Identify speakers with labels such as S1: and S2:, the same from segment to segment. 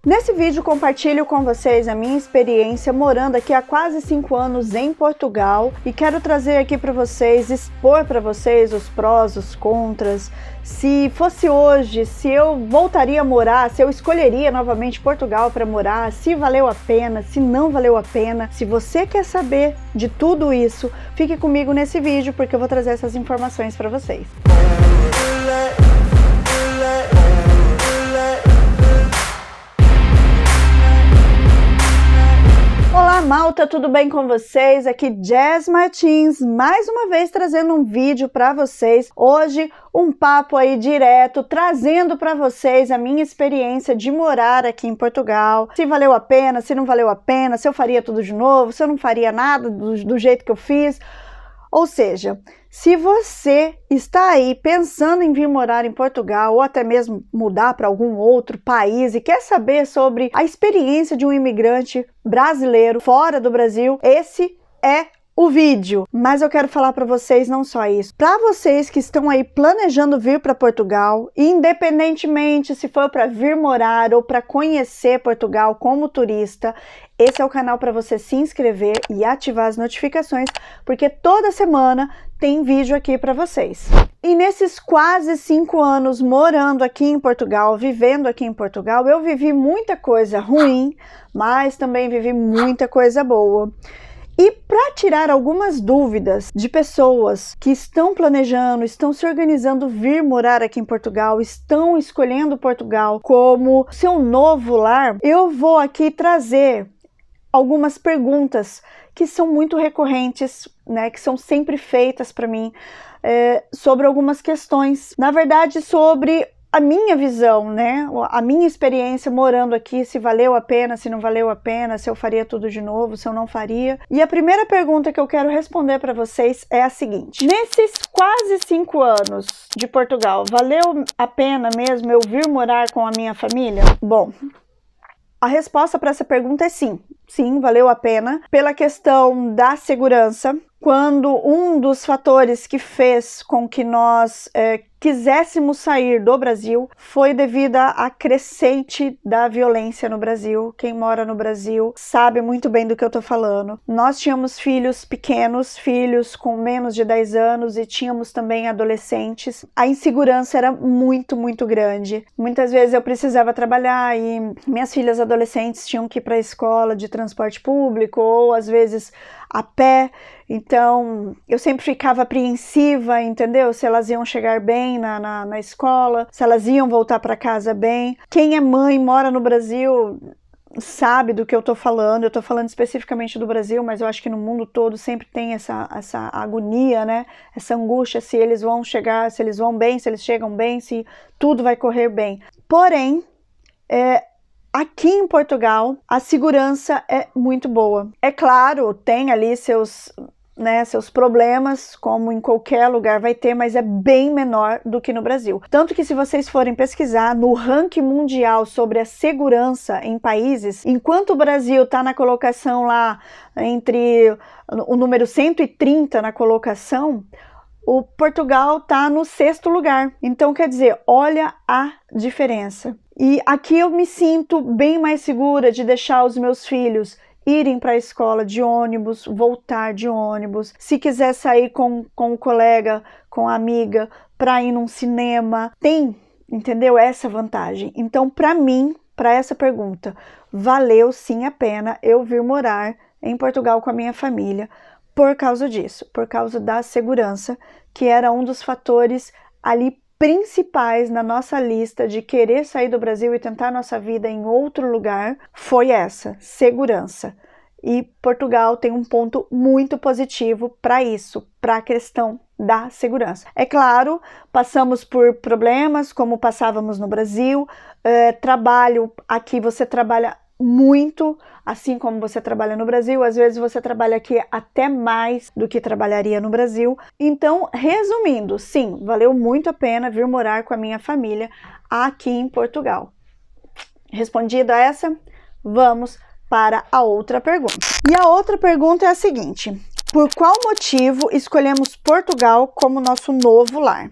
S1: Nesse vídeo compartilho com vocês a minha experiência morando aqui há quase 5 anos em Portugal e quero trazer aqui para vocês, expor para vocês os prós, os contras, se fosse hoje, se eu voltaria a morar, se eu escolheria novamente Portugal para morar, se valeu a pena, se não valeu a pena. Se você quer saber de tudo isso, fique comigo nesse vídeo porque eu vou trazer essas informações para vocês. Olá malta, tudo bem com vocês? Aqui Jazz Martins, mais uma vez trazendo um vídeo para vocês. Hoje um papo aí direto, trazendo para vocês a minha experiência de morar aqui em Portugal. Se valeu a pena, se não valeu a pena, se eu faria tudo de novo, se eu não faria nada do jeito que eu fiz. Ou seja, se você está aí pensando em vir morar em Portugal ou até mesmo mudar para algum outro país e quer saber sobre a experiência de um imigrante brasileiro fora do Brasil, esse é o vídeo. Mas eu quero falar para vocês não só isso. Para vocês que estão aí planejando vir para Portugal, independentemente se for para vir morar ou para conhecer Portugal como turista, esse é o canal para você se inscrever e ativar as notificações, porque toda semana tem vídeo aqui para vocês. E nesses quase 5 anos morando aqui em Portugal, vivendo aqui em Portugal, eu vivi muita coisa ruim, mas também vivi muita coisa boa. E para tirar algumas dúvidas de pessoas que estão planejando, estão se organizando vir morar aqui em Portugal, estão escolhendo Portugal como seu novo lar, eu vou aqui trazer algumas perguntas que são muito recorrentes, né, que são sempre feitas para mim, sobre algumas questões, na verdade sobre a minha visão, né, a minha experiência morando aqui, se valeu a pena, se não valeu a pena, se eu faria tudo de novo, se eu não faria. E a primeira pergunta que eu quero responder para vocês é a seguinte: nesses quase 5 anos de Portugal, valeu a pena mesmo eu vir morar com a minha família? Bom, a resposta para essa pergunta é sim. Sim, valeu a pena, pela questão da segurança. Quando um dos fatores que fez com que nós quiséssemos sair do Brasil foi devido à crescente da violência no Brasil. Quem mora no Brasil sabe muito bem do que eu tô falando. Nós tínhamos filhos pequenos, filhos com menos de 10 anos e tínhamos também adolescentes. A insegurança era muito, muito grande. Muitas vezes eu precisava trabalhar e minhas filhas adolescentes tinham que ir para a escola de transporte público ou às vezes a pé. Então, eu sempre ficava apreensiva, entendeu? Se elas iam chegar bem na escola, se elas iam voltar para casa bem. Quem é mãe, mora no Brasil, sabe do que eu tô falando. Eu tô falando especificamente do Brasil, mas eu acho que no mundo todo sempre tem essa agonia, né? Essa angústia, se eles vão chegar, se eles vão bem, se eles chegam bem, se tudo vai correr bem. Porém, aqui em Portugal, a segurança é muito boa. É claro, tem ali seus problemas, como em qualquer lugar vai ter, mas é bem menor do que no Brasil. Tanto que se vocês forem pesquisar no ranking mundial sobre a segurança em países, enquanto o Brasil está na colocação lá entre o número 130 na colocação, o Portugal está no 6º lugar. Então, quer dizer, olha a diferença. E aqui eu me sinto bem mais segura de deixar os meus filhos irem para a escola de ônibus, voltar de ônibus. Se quiser sair com o colega, com a amiga, para ir num cinema, tem, entendeu? Essa vantagem. Então, para mim, para essa pergunta, valeu sim a pena eu vir morar em Portugal com a minha família, por causa disso, por causa da segurança, que era um dos fatores ali principais na nossa lista de querer sair do Brasil e tentar nossa vida em outro lugar, foi essa, segurança. E Portugal tem um ponto muito positivo para isso, para a questão da segurança. É claro, passamos por problemas como passávamos no Brasil, trabalho, aqui você trabalha muito, assim como você trabalha no Brasil, às vezes você trabalha aqui até mais do que trabalharia no Brasil. Então, resumindo, sim, valeu muito a pena vir morar com a minha família aqui em Portugal. Respondida essa, vamos para a outra pergunta. E a outra pergunta é a seguinte: por qual motivo escolhemos Portugal como nosso novo lar?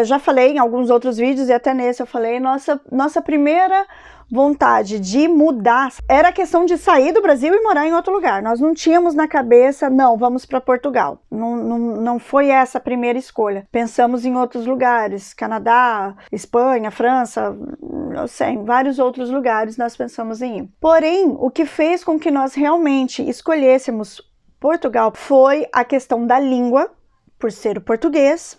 S1: Já falei em alguns outros vídeos e até nesse eu falei, nossa primeira vontade de mudar, era questão de sair do Brasil e morar em outro lugar. Nós não tínhamos na cabeça, não, vamos para Portugal. Não foi essa a primeira escolha. Pensamos em outros lugares, Canadá, Espanha, França, não sei, em vários outros lugares nós pensamos em ir. Porém, o que fez com que nós realmente escolhêssemos Portugal foi a questão da língua, por ser o português,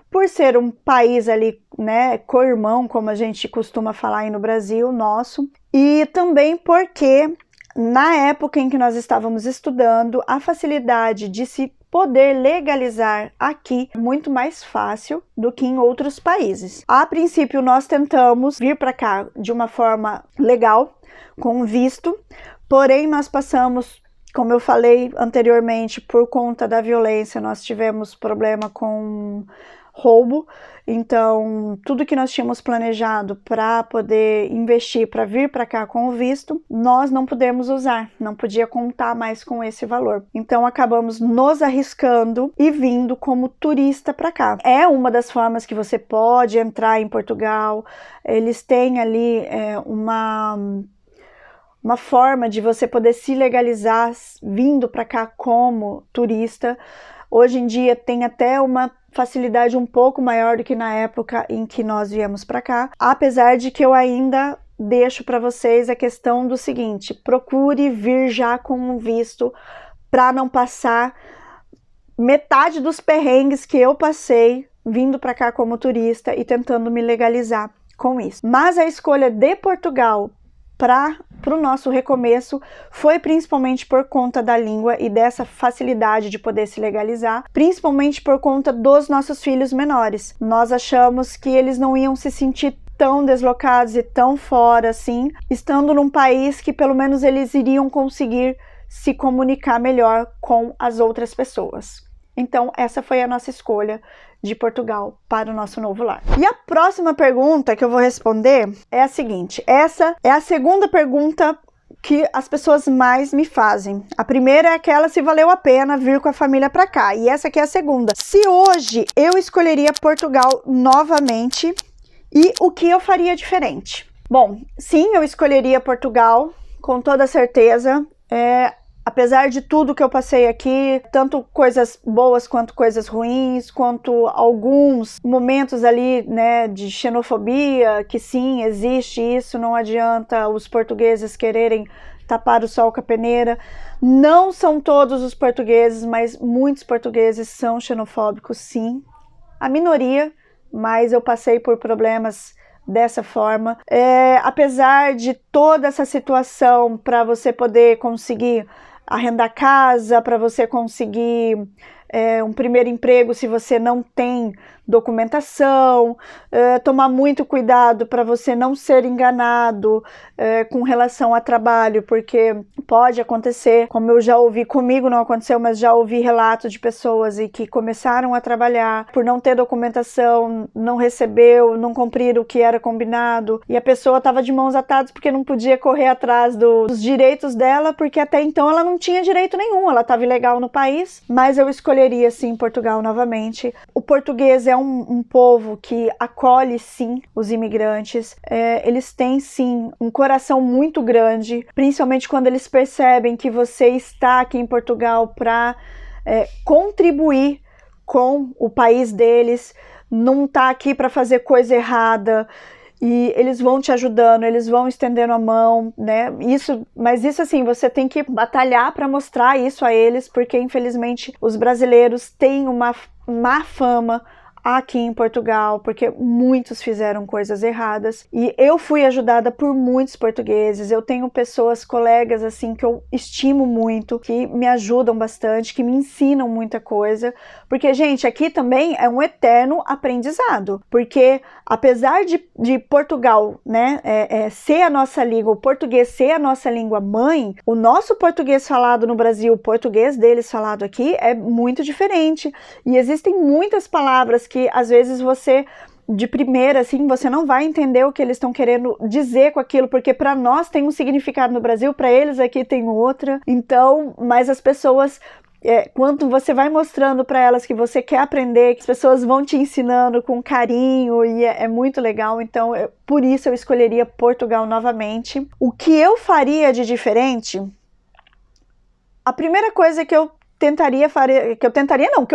S1: por ser um país ali, né, co-irmão, como a gente costuma falar aí no Brasil, nosso, e também porque na época em que nós estávamos estudando, a facilidade de se poder legalizar aqui é muito mais fácil do que em outros países. A princípio, nós tentamos vir para cá de uma forma legal, com visto, porém nós passamos, como eu falei anteriormente, por conta da violência, nós tivemos problema com roubo, então tudo que nós tínhamos planejado para poder investir, para vir para cá com o visto, nós não pudemos usar, não podia contar mais com esse valor. Então acabamos nos arriscando e vindo como turista para cá. É uma das formas que você pode entrar em Portugal, eles têm ali uma forma de você poder se legalizar vindo para cá como turista. Hoje em dia tem até uma facilidade um pouco maior do que na época em que nós viemos para cá, apesar de que eu ainda deixo para vocês a questão do seguinte: procure vir já com um visto para não passar metade dos perrengues que eu passei vindo para cá como turista e tentando me legalizar com isso. Mas a escolha de Portugal para o nosso recomeço foi principalmente por conta da língua e dessa facilidade de poder se legalizar, principalmente por conta dos nossos filhos menores. Nós achamos que eles não iam se sentir tão deslocados e tão fora assim, estando num país que pelo menos eles iriam conseguir se comunicar melhor com as outras pessoas. Então essa foi a nossa escolha de Portugal para o nosso novo lar. E a próxima pergunta que eu vou responder é a seguinte: essa é a segunda pergunta que as pessoas mais me fazem. A primeira é aquela se valeu a pena vir com a família para cá, e essa aqui é a segunda. Se hoje eu escolheria Portugal novamente e o que eu faria diferente? Bom, sim, eu escolheria Portugal com toda certeza. Apesar de tudo que eu passei aqui, tanto coisas boas quanto coisas ruins, quanto alguns momentos ali, né, de xenofobia, que sim, existe isso, não adianta os portugueses quererem tapar o sol com a peneira. Não são todos os portugueses, mas muitos portugueses são xenofóbicos, sim. A minoria, mas eu passei por problemas dessa forma. Apesar de toda essa situação para você poder conseguir arrendar casa, para você conseguir um primeiro emprego se você não tem documentação, tomar muito cuidado para você não ser enganado com relação a trabalho, porque pode acontecer, como eu já ouvi, comigo não aconteceu, mas já ouvi relatos de pessoas e que começaram a trabalhar por não ter documentação, não recebeu, não cumprir o que era combinado, e a pessoa estava de mãos atadas porque não podia correr atrás dos direitos dela, porque até então ela não tinha direito nenhum, ela estava ilegal no país. Mas eu escolheria sim Portugal novamente. O português é um povo que acolhe sim os imigrantes, eles têm sim um coração muito grande, principalmente quando eles percebem que você está aqui em Portugal para contribuir com o país deles, não está aqui para fazer coisa errada, e eles vão te ajudando, eles vão estendendo a mão, né? Mas isso assim, você tem que batalhar para mostrar isso a eles, porque infelizmente os brasileiros têm uma má fama aqui em Portugal, porque muitos fizeram coisas erradas, e eu fui ajudada por muitos portugueses. Eu tenho pessoas, colegas assim, que eu estimo muito, que me ajudam bastante, que me ensinam muita coisa, porque gente, aqui também é um eterno aprendizado, porque apesar de Portugal, né, ser a nossa língua, o português ser a nossa língua mãe, o nosso português falado no Brasil, o português deles falado aqui é muito diferente, e existem muitas palavras que às vezes você, de primeira, assim, você não vai entender o que eles estão querendo dizer com aquilo, porque para nós tem um significado no Brasil, para eles aqui tem outra. Então, mas as pessoas Quando você vai mostrando para elas que você quer aprender, que as pessoas vão te ensinando com carinho e é muito legal. Então, por isso eu escolheria Portugal novamente. O que eu faria de diferente? A primeira coisa que eu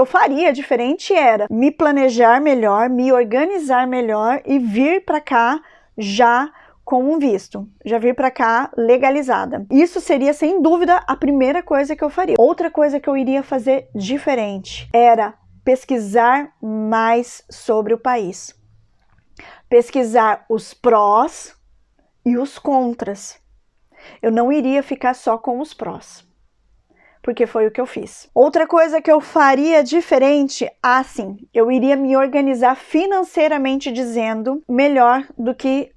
S1: faria diferente era me planejar melhor, me organizar melhor e vir para cá já com um visto, já vir para cá legalizada. Isso seria, sem dúvida, a primeira coisa que eu faria. Outra coisa que eu iria fazer diferente era pesquisar mais sobre o país. Pesquisar os prós e os contras. Eu não iria ficar só com os prós, porque foi o que eu fiz. Outra coisa que eu faria diferente, sim, eu iria me organizar financeiramente dizendo melhor do que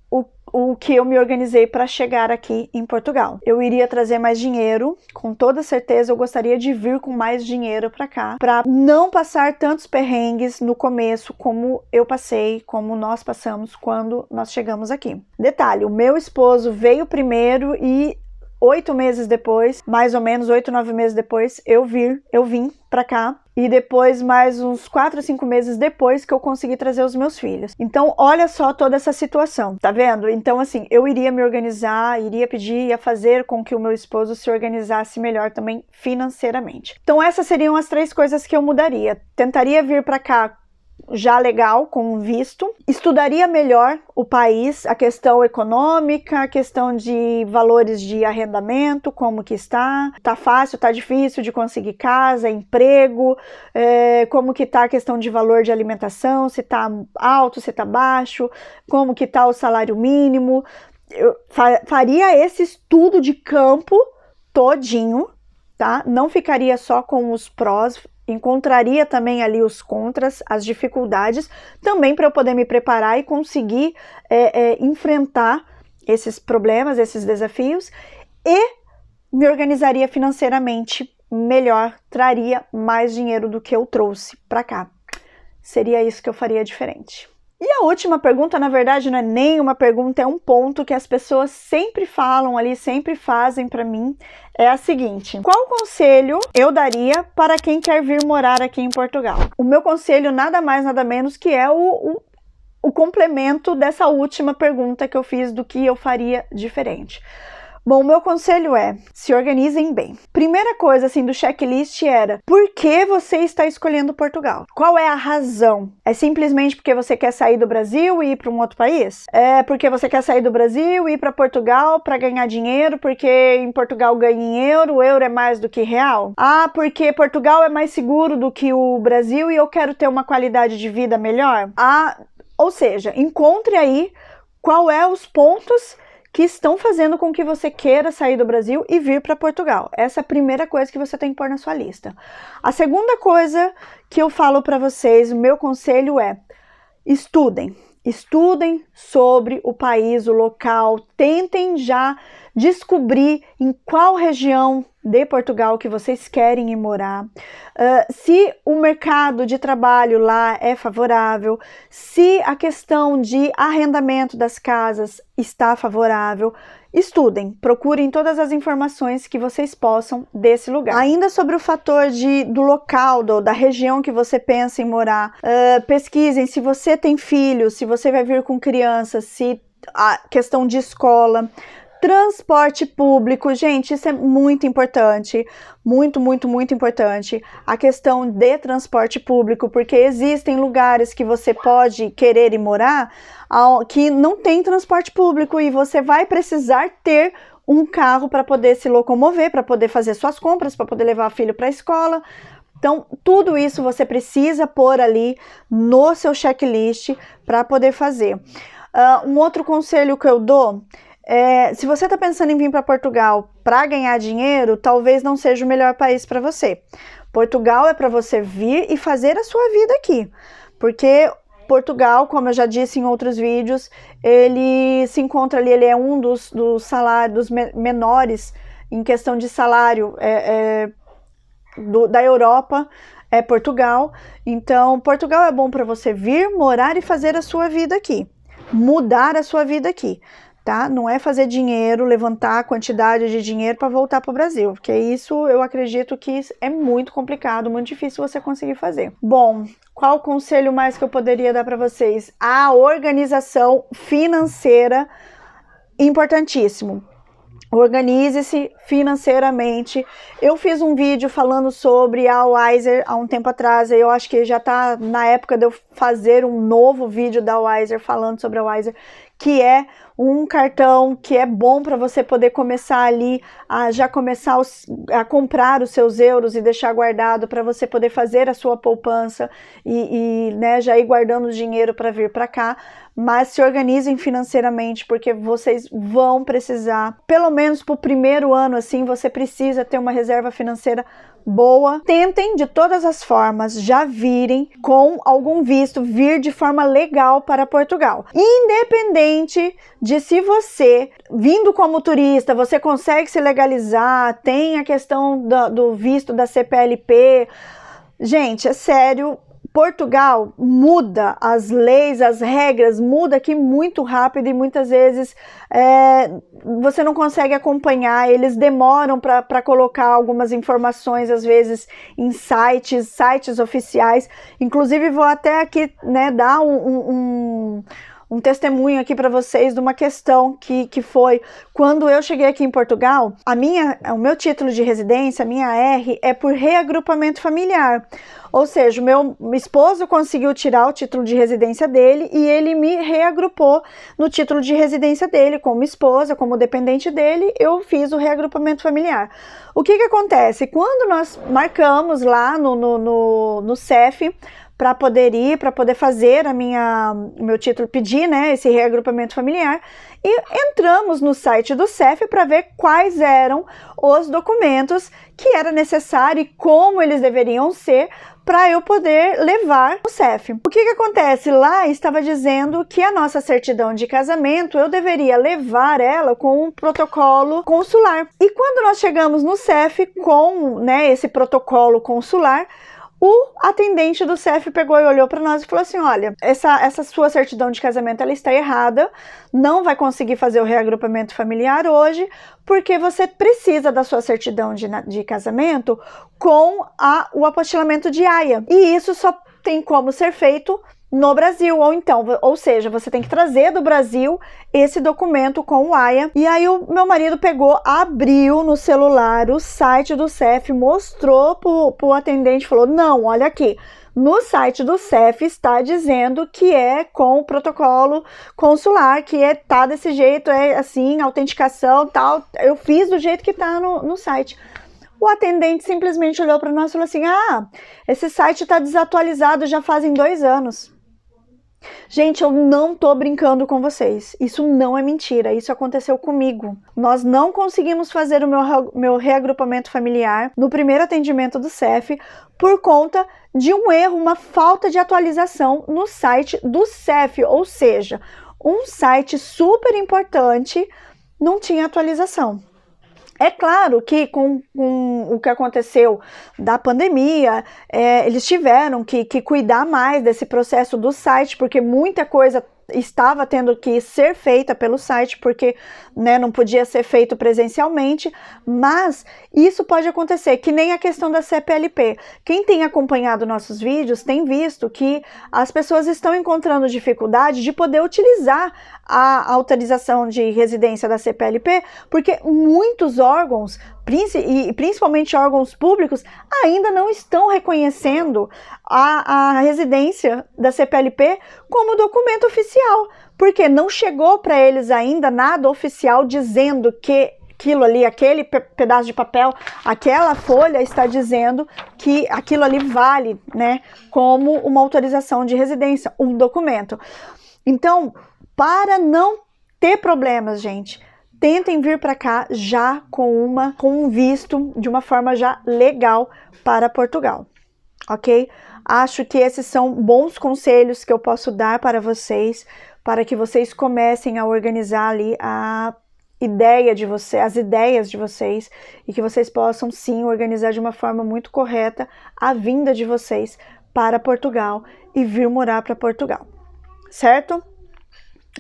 S1: o que eu me organizei para chegar aqui em Portugal. Eu iria trazer mais dinheiro, com toda certeza eu gostaria de vir com mais dinheiro para cá, para não passar tantos perrengues no começo como eu passei, como nós passamos quando nós chegamos aqui. Detalhe, o meu esposo veio primeiro e 8 meses depois, mais ou menos 8, 9 meses depois, eu vim pra cá. E depois, mais uns 4, 5 meses depois, que eu consegui trazer os meus filhos. Então, olha só toda essa situação, tá vendo? Então, assim, eu iria me organizar, iria pedir, ia fazer com que o meu esposo se organizasse melhor também financeiramente. Então, essas seriam as 3 coisas que eu mudaria. Tentaria vir pra cá já legal, com visto, estudaria melhor o país, a questão econômica, a questão de valores de arrendamento, como que está fácil, está difícil de conseguir casa, emprego, como que está a questão de valor de alimentação, se está alto, se está baixo, como que está o salário mínimo. Eu faria esse estudo de campo todinho, tá? Não ficaria só com os prós, encontraria também ali os contras, as dificuldades, também para eu poder me preparar e conseguir enfrentar esses problemas, esses desafios, e me organizaria financeiramente melhor, traria mais dinheiro do que eu trouxe para cá. Seria isso que eu faria diferente. E a última pergunta, na verdade, não é nem uma pergunta, é um ponto que as pessoas sempre falam ali, sempre fazem para mim, é a seguinte: qual conselho eu daria para quem quer vir morar aqui em Portugal? O meu conselho nada mais, nada menos que é o complemento dessa última pergunta que eu fiz do que eu faria diferente. Bom, o meu conselho é: se organizem bem. Primeira coisa, assim, do checklist era: por que você está escolhendo Portugal? Qual é a razão? É simplesmente porque você quer sair do Brasil e ir para um outro país? É porque você quer sair do Brasil e ir para Portugal para ganhar dinheiro, porque em Portugal ganha em euro, o euro é mais do que real? Porque Portugal é mais seguro do que o Brasil e eu quero ter uma qualidade de vida melhor? Ou seja, encontre aí qual é os pontos que estão fazendo com que você queira sair do Brasil e vir para Portugal. Essa é a primeira coisa que você tem que pôr na sua lista. A segunda coisa que eu falo para vocês, o meu conselho é: estudem. Estudem sobre o país, o local, tentem já descobrir em qual região de Portugal que vocês querem ir morar, se o mercado de trabalho lá é favorável, se a questão de arrendamento das casas está favorável. Estudem, procurem todas as informações que vocês possam desse lugar. Ainda sobre o fator do local, da região que você pensa em morar, pesquisem se você tem filhos, se você vai vir com crianças, se a questão de escola. Transporte público, gente, isso é muito importante, muito, muito, muito importante, a questão de transporte público, porque existem lugares que você pode querer ir morar que não tem transporte público e você vai precisar ter um carro para poder se locomover, para poder fazer suas compras, para poder levar o filho para a escola. Então, tudo isso você precisa pôr ali no seu checklist para poder fazer. Um outro conselho que eu dou: se você está pensando em vir para Portugal para ganhar dinheiro, talvez não seja o melhor país para você. Portugal é para você vir e fazer a sua vida aqui, porque Portugal, como eu já disse em outros vídeos, ele se encontra ali, ele é um dos salários menores em questão de salário da Europa, é Portugal. Então, Portugal é bom para você vir, morar e fazer a sua vida aqui, mudar a sua vida aqui. tá? Não é fazer dinheiro, levantar a quantidade de dinheiro para voltar para o Brasil, porque isso eu acredito que é muito complicado, muito difícil você conseguir fazer. Bom, qual conselho mais que eu poderia dar para vocês? A organização financeira, importantíssimo. Organize-se financeiramente. Eu fiz um vídeo falando sobre a Wiser há um tempo atrás, eu acho que já está na época de eu fazer um novo vídeo da Wiser falando sobre a Wiser, que é um cartão que é bom para você poder começar ali a já começar a comprar os seus euros e deixar guardado para você poder fazer a sua poupança e né, já ir guardando o dinheiro para vir para cá. Mas se organizem financeiramente, porque vocês vão precisar, pelo menos para o primeiro ano, assim, você precisa ter uma reserva financeira boa. Tentem de todas as formas já virem com algum visto, vir de forma legal para Portugal. Independente de se você, vindo como turista, você consegue se legalizar, tem a questão do visto da CPLP. Gente, é sério, Portugal muda as leis, as regras, muda aqui muito rápido e muitas vezes você não consegue acompanhar, eles demoram para colocar algumas informações, às vezes em sites oficiais. Inclusive vou até aqui, né, dar um testemunho aqui para vocês de uma questão que foi quando eu cheguei aqui em Portugal. O meu título de residência, a minha R, é por reagrupamento familiar. Ou seja, o meu esposo conseguiu tirar o título de residência dele e ele me reagrupou no título de residência dele como esposa, como dependente dele, eu fiz o reagrupamento familiar. O que acontece? Quando nós marcamos lá no CEF, para poder ir, para poder fazer o meu título, pedir, né, esse reagrupamento familiar, e entramos no site do CEF para ver quais eram os documentos que era necessário e como eles deveriam ser para eu poder levar o CEF. O que acontece? Lá estava dizendo que a nossa certidão de casamento, eu deveria levar ela com um protocolo consular. E quando nós chegamos no CEF com, né, esse protocolo consular, o atendente do CEF pegou e olhou para nós e falou assim: olha, essa sua certidão de casamento ela está errada, não vai conseguir fazer o reagrupamento familiar hoje, porque você precisa da sua certidão de casamento com o apostilamento de AIA. E isso só tem como ser feito no Brasil, ou seja, você tem que trazer do Brasil esse documento com o AIA. E aí o meu marido pegou, abriu no celular o site do CEF, mostrou pro atendente, falou: não, olha aqui, no site do CEF está dizendo que é com o protocolo consular, que tá desse jeito, é assim, autenticação, tal, eu fiz do jeito que tá no site. O atendente simplesmente olhou para nós e falou assim: ah, esse site está desatualizado já fazem 2 anos. Gente, eu não tô brincando com vocês, isso não é mentira, isso aconteceu comigo. Nós não conseguimos fazer o meu reagrupamento familiar no primeiro atendimento do CEF por conta de um erro, uma falta de atualização no site do CEF, ou seja, um site super importante não tinha atualização. É claro que com o que aconteceu da pandemia, eles tiveram que cuidar mais desse processo do site, porque muita coisa estava tendo que ser feita pelo site, porque, né, não podia ser feito presencialmente, mas isso pode acontecer, que nem a questão da CPLP. Quem tem acompanhado nossos vídeos tem visto que as pessoas estão encontrando dificuldade de poder utilizar a autorização de residência da CPLP, porque muitos órgãos, e principalmente órgãos públicos, ainda não estão reconhecendo a residência da CPLP como documento oficial, porque não chegou para eles ainda nada oficial dizendo que aquilo ali, aquele pedaço de papel, aquela folha está dizendo que aquilo ali vale, né, como uma autorização de residência, um documento. Então, para não ter problemas, gente, tentem vir para cá já com um visto de uma forma já legal para Portugal, ok? Acho que esses são bons conselhos que eu posso dar para vocês, para que vocês comecem a organizar ali as ideias de vocês, e que vocês possam sim organizar de uma forma muito correta a vinda de vocês para Portugal e vir morar para Portugal, certo?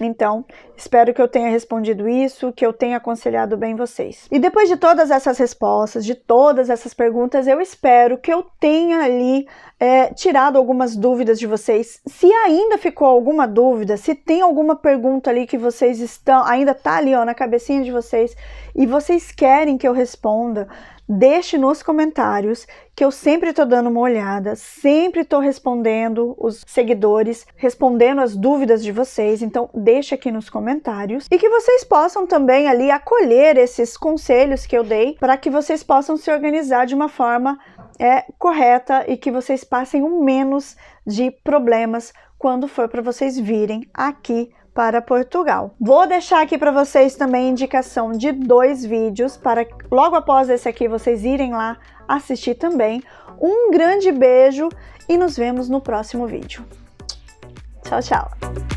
S1: Então, espero que eu tenha respondido isso, que eu tenha aconselhado bem vocês. E depois de todas essas respostas, de todas essas perguntas, eu espero que eu tenha ali tirado algumas dúvidas de vocês. Se ainda ficou alguma dúvida, se tem alguma pergunta ali que vocês ainda tá ali na cabecinha de vocês e vocês querem que eu responda, deixe nos comentários, que eu sempre estou dando uma olhada, sempre estou respondendo os seguidores, respondendo as dúvidas de vocês, então deixe aqui nos comentários e que vocês possam também ali acolher esses conselhos que eu dei para que vocês possam se organizar de uma forma correta e que vocês passem o menos de problemas quando for para vocês virem aqui para Portugal. Vou deixar aqui para vocês também a indicação de 2 vídeos para logo após esse aqui vocês irem lá assistir também. Um grande beijo e nos vemos no próximo vídeo. Tchau, tchau!